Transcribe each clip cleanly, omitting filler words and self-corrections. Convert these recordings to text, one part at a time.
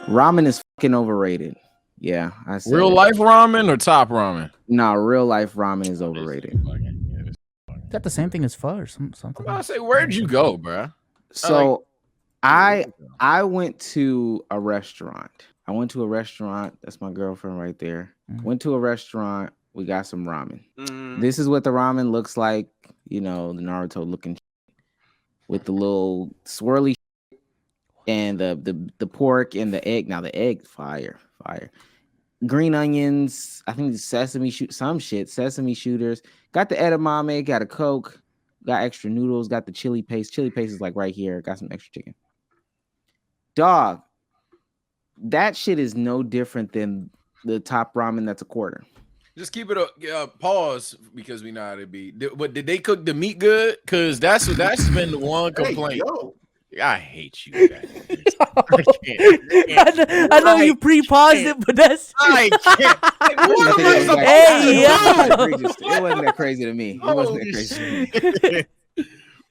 Ramen is fucking overrated. Yeah, I said Real it. life ramen or top ramen? No, real life ramen is overrated. Is that the same thing as pho or something? I'm about to say, where'd you go, bro? So Where'd I you go? I went to a restaurant. I went to a restaurant. That's my girlfriend right there. Went to a restaurant. We got some ramen. This is what the ramen looks like. You know, the Naruto looking with the little swirly and the pork and the egg. Now the egg, fire. Green onions. I think some shit. Sesame shooters. Got the edamame. Got a Coke. Got extra noodles. Got the chili paste. Chili paste is like right here. Got some extra chicken. Dog, that shit is no different than the top ramen that's a quarter. Just keep it a pause because we know how to be. But did they cook the meat good? Because that's been the one complaint. I hate you guys. I can't. I know you pre-paused it, but that's I can't. It wasn't that crazy to me. It wasn't that crazy to me.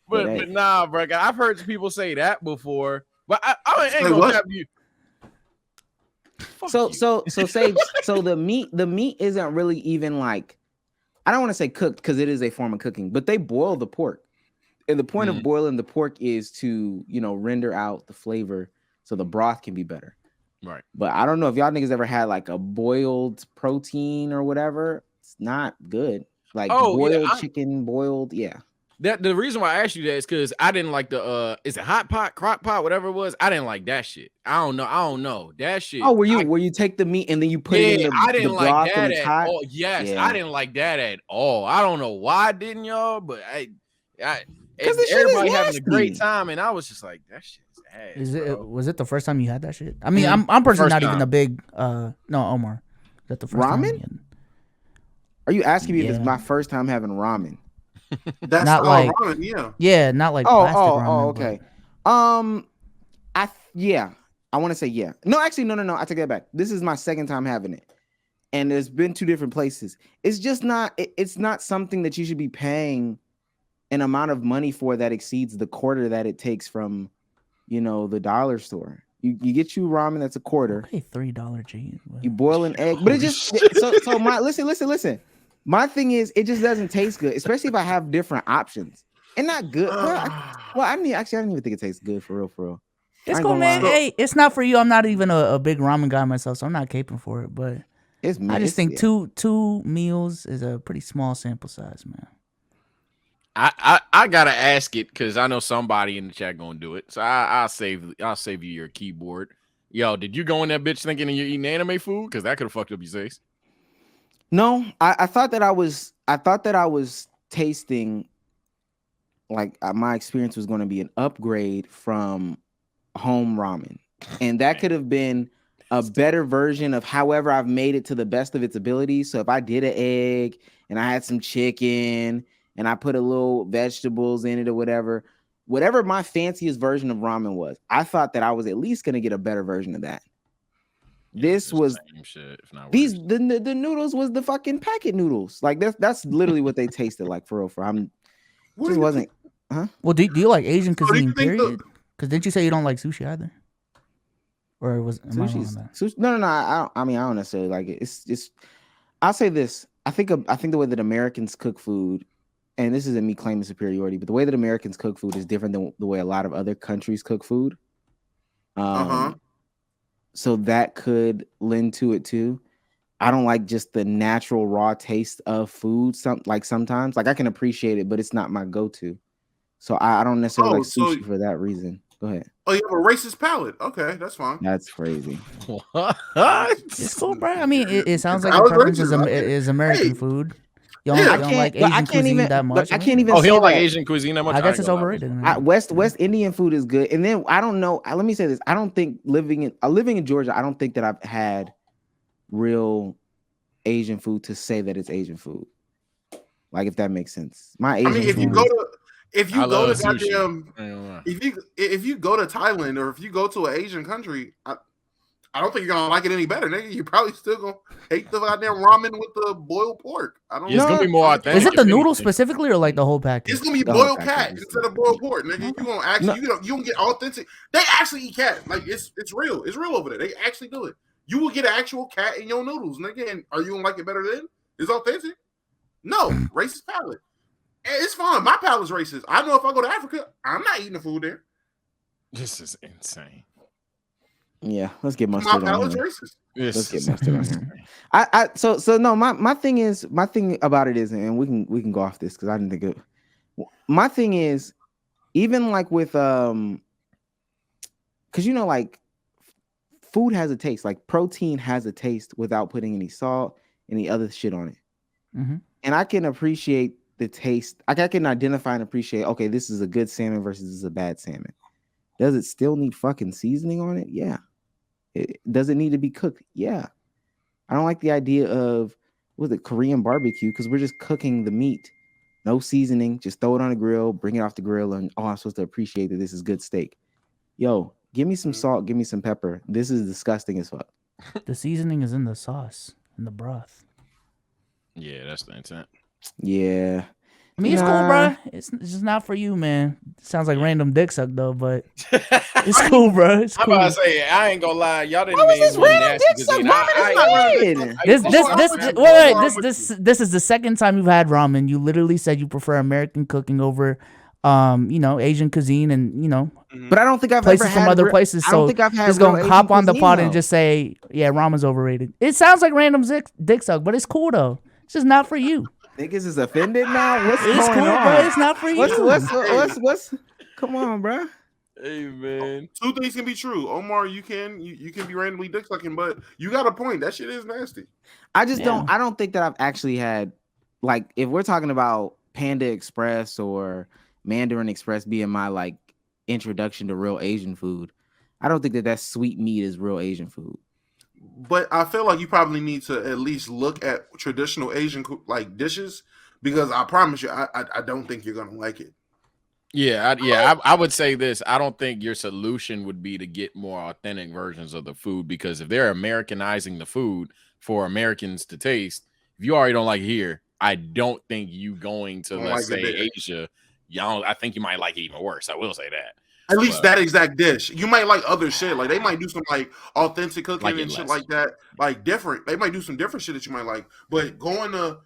But nah, bro. I've heard people say that before. But I ain't gonna have you. So Sage, so the meat isn't really even like, I don't want to say cooked because it is a form of cooking, but they boil the pork. And the point of boiling the pork is to, render out the flavor so the broth can be better. Right. But I don't know if y'all niggas ever had like a boiled protein or whatever. It's not good. Like boiled chicken, boiled, yeah. That the reason why I asked you that is because I didn't like the is it hot pot, crock pot, whatever it was. I didn't like that shit. I don't know that shit. Oh, where you take the meat and then you put it in the I didn't the like broth that and it's at hot? all. Yes, yeah. I didn't like that at all. I don't know why didn't y'all, but everybody having a great time, and I was just like, that shit is ass. Was it the first time you had that shit? I mean, I'm personally not even a big no, Omar. Is that the first ramen? Time? Are you asking me if it's my first time having ramen? That's not like ramen, yeah, not like plastic ramen. Oh, okay. I want to say yeah. No, actually, no. I take that back. This is my second time having it, and there's been 2 different places. It's just not. It's not something that you should be paying an amount of money for that exceeds the quarter that it takes from, the dollar store. You get you ramen that's a quarter. Okay, $3 cheese. You boil an egg, but it just so my listen. My thing is, it just doesn't taste good, especially if I have different options. And not good. I don't even think it tastes good for real. It's cool, man. Hey, it's not for you. I'm not even a big ramen guy myself, so I'm not caping for it. But I just think two meals is a pretty small sample size, man. I gotta ask it because I know somebody in the chat gonna do it. So I'll save you your keyboard. Yo, did you go in that bitch thinking you're eating anime food? Because that could have fucked up your face. No, I thought that I was tasting like my experience was going to be an upgrade from home ramen, and that could have been a better version of however I've made it to the best of its ability. So if I did an egg and I had some chicken and I put a little vegetables in it or whatever my fanciest version of ramen was, I thought that I was at least going to get a better version of that. This was same shit, if not these the noodles was the fucking packet noodles. Like that's literally what they tasted like for real. Just wasn't. Huh? Well, do you like Asian cuisine? Period. Because didn't you say you don't like sushi either? Or was sushi? No. I don't necessarily like it. It's just. I'll say this. I think the way that Americans cook food, and this isn't me claiming superiority, but the way that Americans cook food is different than the way a lot of other countries cook food. So that could lend to it too. I don't like just the natural raw taste of food. Sometimes I can appreciate it, but it's not my go-to. So I don't necessarily like sushi for that reason. Go ahead. Oh, you have a racist palate. Okay, that's fine. That's crazy. What? It's cool, bro. I mean, it sounds like your preference is American food. You don't like Asian cuisine that much. I can't even. Oh, he don't like Asian cuisine that much. I guess it's overrated. West Indian food is good, and then I don't know. Let me say this: I don't think living in Georgia, I don't think that I've had real Asian food to say that it's Asian food. Like, if that makes sense. If you go to Thailand or if you go to an Asian country, I don't think you're gonna like it any better, nigga. You're probably still gonna hate the goddamn ramen with the boiled pork. I don't know. It's gonna be more authentic. Is it the noodles specifically or like the whole package? It's gonna be boiled cat instead of boiled pork, nigga. You gonna actually you don't get authentic. They actually eat cat. Like it's real. It's real over there. They actually do it. You will get an actual cat in your noodles, nigga. And are you gonna like it better then? It's authentic. No, racist palate. It's fine. My palate's racist. I know if I go to Africa, I'm not eating the food there. This is insane. Yeah, let's get mustard on here. Racist. Let's get mustard on here. So no, my thing about it is, and we can go off this because I didn't think it. My thing is, even like with because like food has a taste, like protein has a taste without putting any salt, any other shit on it, and I can appreciate the taste. I can identify and appreciate. Okay, this is a good salmon versus this is a bad salmon. Does it still need fucking seasoning on it? Yeah. Does it need to be cooked? Yeah. I don't like the idea of Korean barbecue because we're just cooking the meat, no seasoning, just throw it on the grill, bring it off the grill, and I'm supposed to appreciate that this is good steak. Yo, give me some salt, give me some pepper. This is disgusting as fuck. The seasoning is in the sauce, in the broth. Yeah, that's the intent. Yeah. I mean, it's cool, bro. It's just not for you, man. Sounds like random dick suck though, but it's cool, bro. It's cool. I'm about to say, I ain't gonna lie, y'all didn't. What was this random dick suck? This is the second time you've had ramen. You literally said you prefer American cooking over, Asian cuisine, and But I don't think I've places ever from had other places. I So don't think I've had just gonna hop on the pod and though. just say, yeah, ramen's overrated. It sounds like random dick suck, but it's cool though. It's just not for you. Niggas is offended now. What's It's going cool, on? bro. It's not for you. What's? Come on, bro. Hey man, two things can be true. Omar, you can be randomly dick sucking, but you got a point. That shit is nasty. I just don't. I don't think that I've actually had, like, if we're talking about Panda Express or Mandarin Express being my like introduction to real Asian food, I don't think that sweet meat is real Asian food. But I feel like you probably need to at least look at traditional Asian like dishes, because I promise you, I don't think you're gonna like it. I would say this. I don't think your solution would be to get more authentic versions of the food, because if they're Americanizing the food for Americans to taste, if you already don't like it here, I don't think you going to, let's say, Asia. I think you might like it even worse. I will say that. At least that exact dish. You might like other shit. Like they might do some like authentic cooking and shit like that. Like different. They might do some different shit that you might like. But going to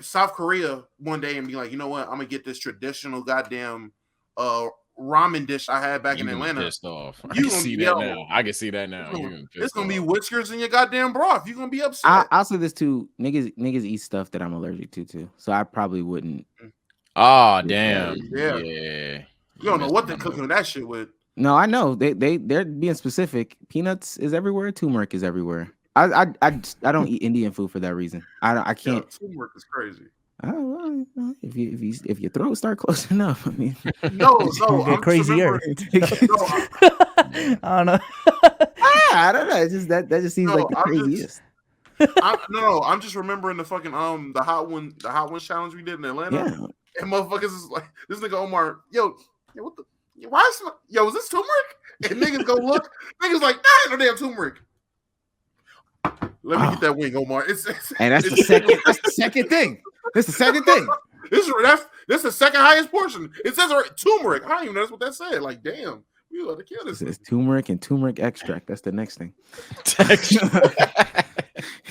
South Korea one day and be like, you know what? I'm gonna get this traditional goddamn ramen dish I had back in Atlanta. Pissed off. I can see that now. I can see that now. It's gonna be whiskers in your goddamn broth. You're gonna be upset. I'll say this too. Niggas eat stuff that I'm allergic to too. So I probably wouldn't. Oh damn. Yeah. You don't know what they're cooking that shit with. No, I know. They're being specific. Peanuts is everywhere. Turmeric is everywhere. I don't eat Indian food for that reason. I can't. Turmeric is crazy. Oh, well, if your throat start close enough, I mean, no, I'm crazier. I don't know. I don't know. It's just that just seems like the craziest. I'm just remembering the fucking the hot one challenge we did in Atlanta. Yeah. And motherfuckers is like, this nigga Omar, what the? Why is is this turmeric? And niggas go look. Niggas like, nah, no damn turmeric. Let me get that wing, Omar. And that's the second. That's the second thing. That's the second thing. This is the second highest portion. It says turmeric. I don't even know what that said. Like, damn, we ought to kill this. It says turmeric and turmeric extract. That's the next thing.